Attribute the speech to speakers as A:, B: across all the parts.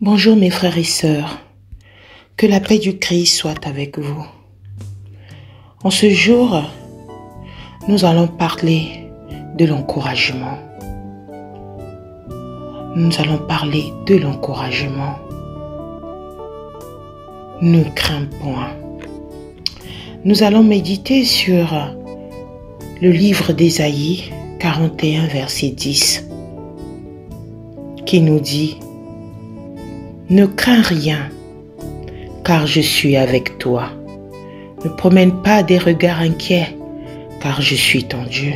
A: Bonjour mes frères et sœurs, que la paix du Christ soit avec vous. En ce jour, nous allons parler de l'encouragement. Nous allons parler de l'encouragement. Ne crains point. Nous allons méditer sur le livre d'Ésaïe 41, verset 10, qui nous dit: ne crains rien, car je suis avec toi. Ne promène pas des regards inquiets, car je suis ton Dieu.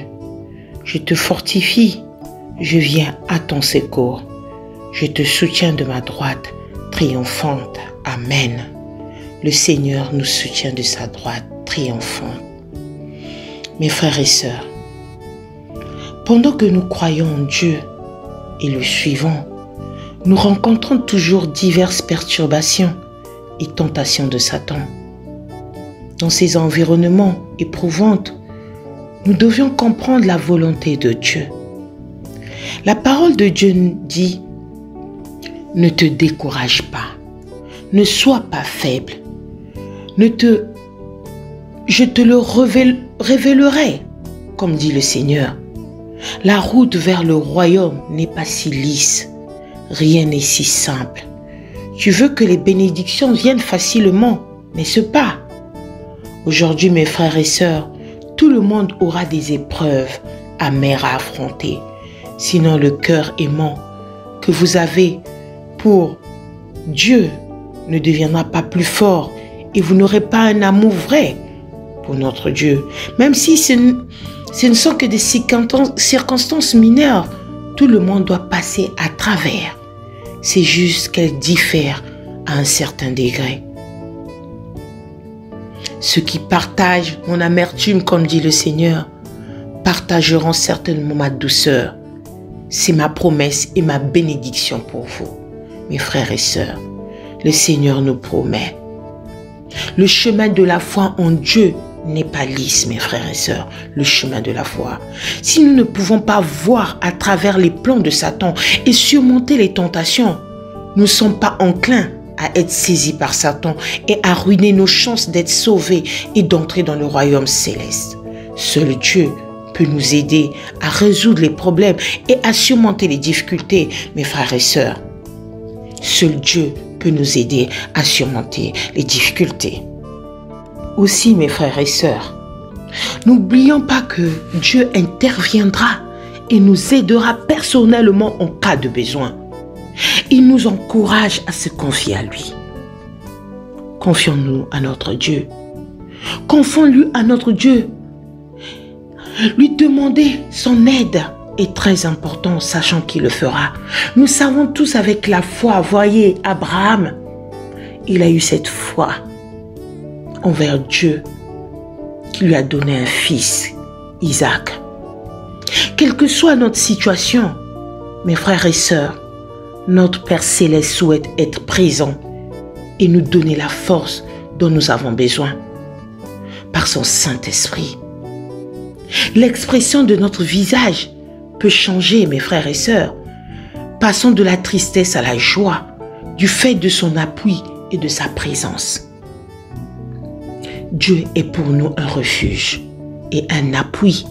A: Je te fortifie, je viens à ton secours. Je te soutiens de ma droite triomphante. Amen. Le Seigneur nous soutient de sa droite triomphante. Mes frères et sœurs, pendant que nous croyons en Dieu et le suivons, nous rencontrons toujours diverses perturbations et tentations de Satan. Dans ces environnements éprouvants, nous devions comprendre la volonté de Dieu. La parole de Dieu dit: ne te décourage pas, ne sois pas faible, je te le révélerai, comme dit le Seigneur. La route vers le royaume n'est pas si lisse. Rien n'est si simple. Tu veux que les bénédictions viennent facilement, n'est-ce pas? Aujourd'hui, mes frères et sœurs, tout le monde aura des épreuves amères à affronter. Sinon, le cœur aimant que vous avez pour Dieu ne deviendra pas plus fort et vous n'aurez pas un amour vrai pour notre Dieu. Même si ce ne sont que des circonstances mineures, tout le monde doit passer à travers. C'est juste qu'elles diffèrent à un certain degré. Ceux qui partagent mon amertume, comme dit le Seigneur, partageront certainement ma douceur. C'est ma promesse et ma bénédiction pour vous, mes frères et sœurs. Le Seigneur nous promet. Le chemin de la foi en Dieu n'est pas lisse, mes frères et sœurs, le chemin de la foi. Si nous ne pouvons pas voir à travers les plans de Satan et surmonter les tentations, nous ne sommes pas enclins à être saisis par Satan et à ruiner nos chances d'être sauvés et d'entrer dans le royaume céleste. Seul Dieu peut nous aider à résoudre les problèmes et à surmonter les difficultés, mes frères et sœurs. Seul Dieu peut nous aider à surmonter les difficultés. Aussi, mes frères et sœurs, n'oublions pas que Dieu interviendra et nous aidera personnellement en cas de besoin. Il nous encourage à se confier à lui. Confions-nous à notre Dieu. Confions-lui à notre Dieu. Lui demander son aide est très important, sachant qu'il le fera. Nous savons tous avec la foi, voyez, Abraham, il a eu cette foi envers Dieu qui lui a donné un fils, Isaac. Quelle que soit notre situation, mes frères et sœurs, notre Père Céleste souhaite être présent et nous donner la force dont nous avons besoin par son Saint-Esprit. L'expression de notre visage peut changer, mes frères et sœurs. Passons de la tristesse à la joie, du fait de son appui et de sa présence. Dieu est pour nous un refuge et un appui,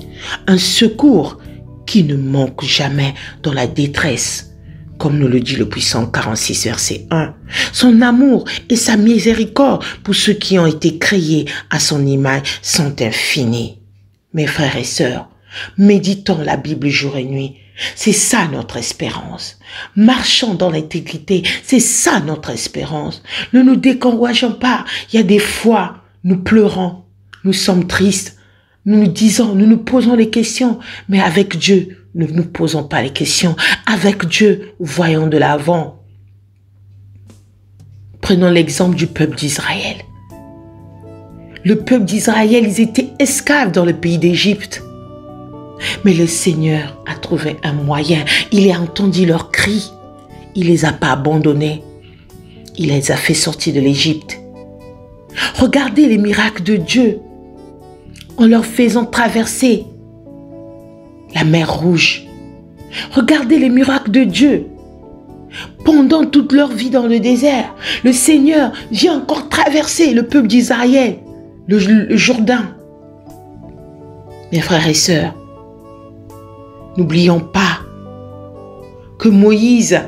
A: un secours qui ne manque jamais dans la détresse. Comme nous le dit le Psaume 46, verset 1. Son amour et sa miséricorde pour ceux qui ont été créés à son image sont infinis. Mes frères et sœurs, méditons la Bible jour et nuit. C'est ça notre espérance. Marchons dans l'intégrité. C'est ça notre espérance. Ne nous décourageons pas. Il y a des fois, nous pleurons, nous sommes tristes, nous nous posons des questions, mais avec Dieu, nous ne nous posons pas les questions. Avec Dieu, voyons de l'avant. Prenons l'exemple du peuple d'Israël. Le peuple d'Israël, ils étaient esclaves dans le pays d'Égypte. Mais le Seigneur a trouvé un moyen. Il a entendu leurs cris. Il ne les a pas abandonnés. Il les a fait sortir de l'Égypte. Regardez les miracles de Dieu en leur faisant traverser la mer Rouge. Regardez les miracles de Dieu pendant toute leur vie dans le désert, le Seigneur vient encore traverser le peuple d'Israël, le Jourdain. Mes frères et sœurs, n'oublions pas que Moïse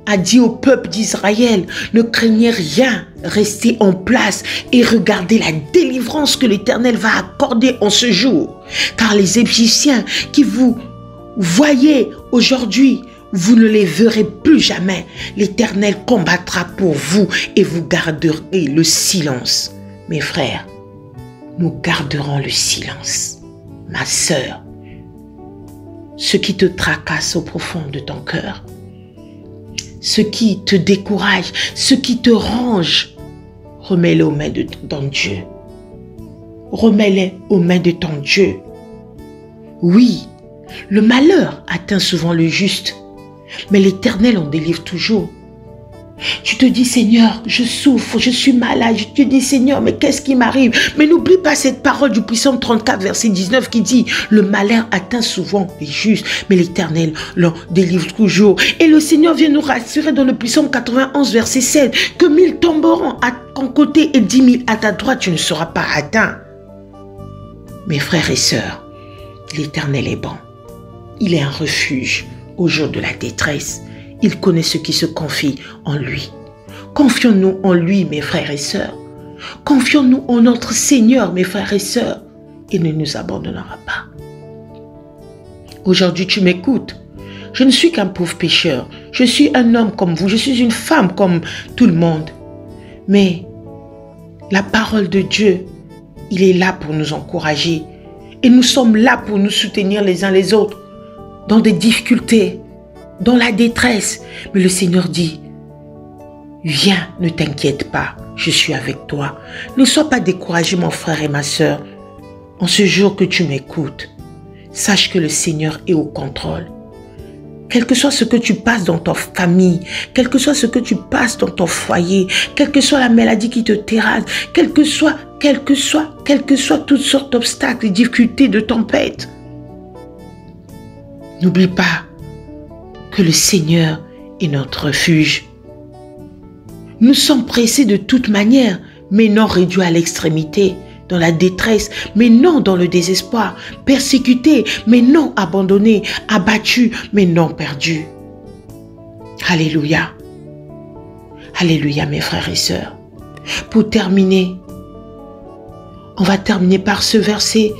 A: a dit au peuple d'Israël, ne craignez rien, restez en place et regardez la délivrance que l'Éternel va accorder en ce jour. Car les Égyptiens qui vous voyez aujourd'hui, vous ne les verrez plus jamais. L'Éternel combattra pour vous et vous garderez le silence. Mes frères, nous garderons le silence. Ma sœur, ce qui te tracasse au profond de ton cœur, ce qui te décourage, ce qui te range, remets-le aux mains de ton Dieu. Remets-le aux mains de ton Dieu. Oui, le malheur atteint souvent le juste, mais l'Éternel en délivre toujours. Tu te dis, Seigneur, je souffre, je suis malade. Je te dis, Seigneur, mais qu'est-ce qui m'arrive? Mais n'oublie pas cette parole du Psaume 34, verset 19 qui dit, le malheur atteint souvent les justes, mais l'Éternel l'en délivre toujours. Et le Seigneur vient nous rassurer dans le Psaume 91, verset 7, que 1000 tomberont à ton côté et 10 000 à ta droite, tu ne seras pas atteint. Mes frères et sœurs, l'Éternel est bon. Il est un refuge au jour de la détresse. Il connaît ceux qui se confient en lui. Confions-nous en lui, mes frères et sœurs. Confions-nous en notre Seigneur, mes frères et sœurs. Il ne nous abandonnera pas. Aujourd'hui, tu m'écoutes. Je ne suis qu'un pauvre pécheur. Je suis un homme comme vous. Je suis une femme comme tout le monde. Mais la parole de Dieu, il est là pour nous encourager. Et nous sommes là pour nous soutenir les uns les autres dans des difficultés, dans la détresse. Mais le Seigneur dit, viens, ne t'inquiète pas, je suis avec toi. Ne sois pas découragé, mon frère et ma sœur. En ce jour que tu m'écoutes, sache que le Seigneur est au contrôle. Quel que soit ce que tu passes dans ta famille, quel que soit ce que tu passes dans ton foyer, quelle que soit la maladie qui te terrasse, quel que soit toutes sortes d'obstacles, difficultés, de tempêtes, n'oublie pas que le Seigneur est notre refuge. Nous sommes pressés de toute manière, mais non réduits à l'extrémité, dans la détresse, mais non dans le désespoir, persécutés, mais non abandonnés, abattus, mais non perdus. Alléluia. Alléluia, mes frères et sœurs. Pour terminer, on va terminer par ce verset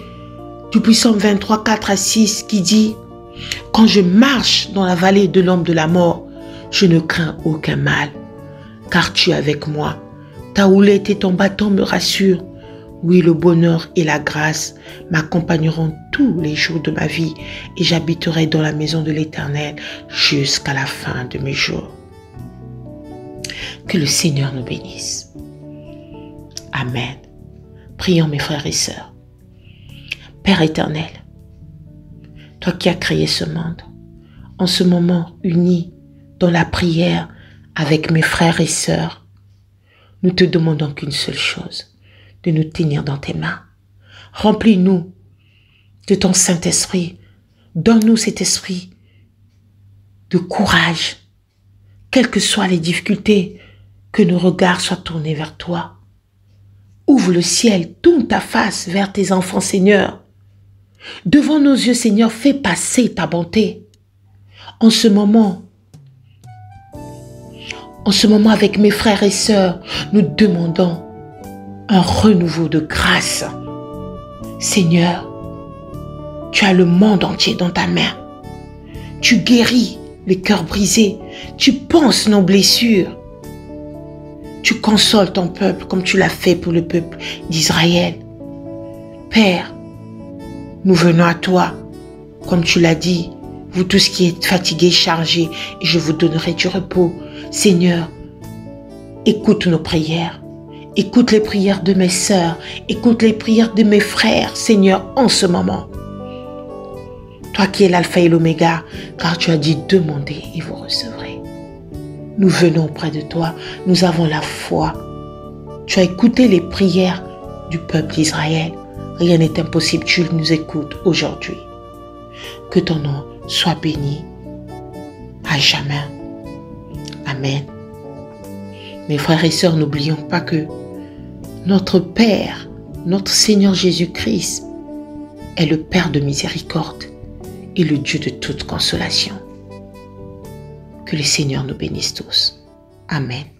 A: du Psaume 23, 4 à 6 qui dit, « Quand je marche dans la vallée de l'ombre de la mort, je ne crains aucun mal, car tu es avec moi. Ta houlette et ton bâton me rassurent. Oui, le bonheur et la grâce m'accompagneront tous les jours de ma vie et j'habiterai dans la maison de l'Éternel jusqu'à la fin de mes jours. » Que le Seigneur nous bénisse. Amen. Prions, mes frères et sœurs. Père éternel, toi qui as créé ce monde, en ce moment unis dans la prière avec mes frères et sœurs, nous te demandons qu'une seule chose, de nous tenir dans tes mains. Remplis-nous de ton Saint-Esprit. Donne-nous cet esprit de courage, quelles que soient les difficultés, que nos regards soient tournés vers toi. Ouvre le ciel, tourne ta face vers tes enfants, Seigneur. Devant nos yeux, Seigneur, fais passer ta bonté. En ce moment avec mes frères et sœurs, nous demandons un renouveau de grâce. Seigneur, tu as le monde entier dans ta main. Tu guéris les cœurs brisés. Tu penses nos blessures. Tu consoles ton peuple comme tu l'as fait pour le peuple d'Israël. Père, nous venons à toi, comme tu l'as dit, vous tous qui êtes fatigués, chargés, et je vous donnerai du repos. Seigneur, écoute nos prières. Écoute les prières de mes sœurs, écoute les prières de mes frères, Seigneur, en ce moment. Toi qui es l'alpha et l'oméga, car tu as dit demandez et vous recevrez. Nous venons auprès de toi, nous avons la foi. Tu as écouté les prières du peuple d'Israël. Rien n'est impossible, tu nous écoutes aujourd'hui. Que ton nom soit béni à jamais. Amen. Mes frères et sœurs, n'oublions pas que notre Père, notre Seigneur Jésus-Christ, est le Père de miséricorde et le Dieu de toute consolation. Que le Seigneur nous bénisse tous. Amen.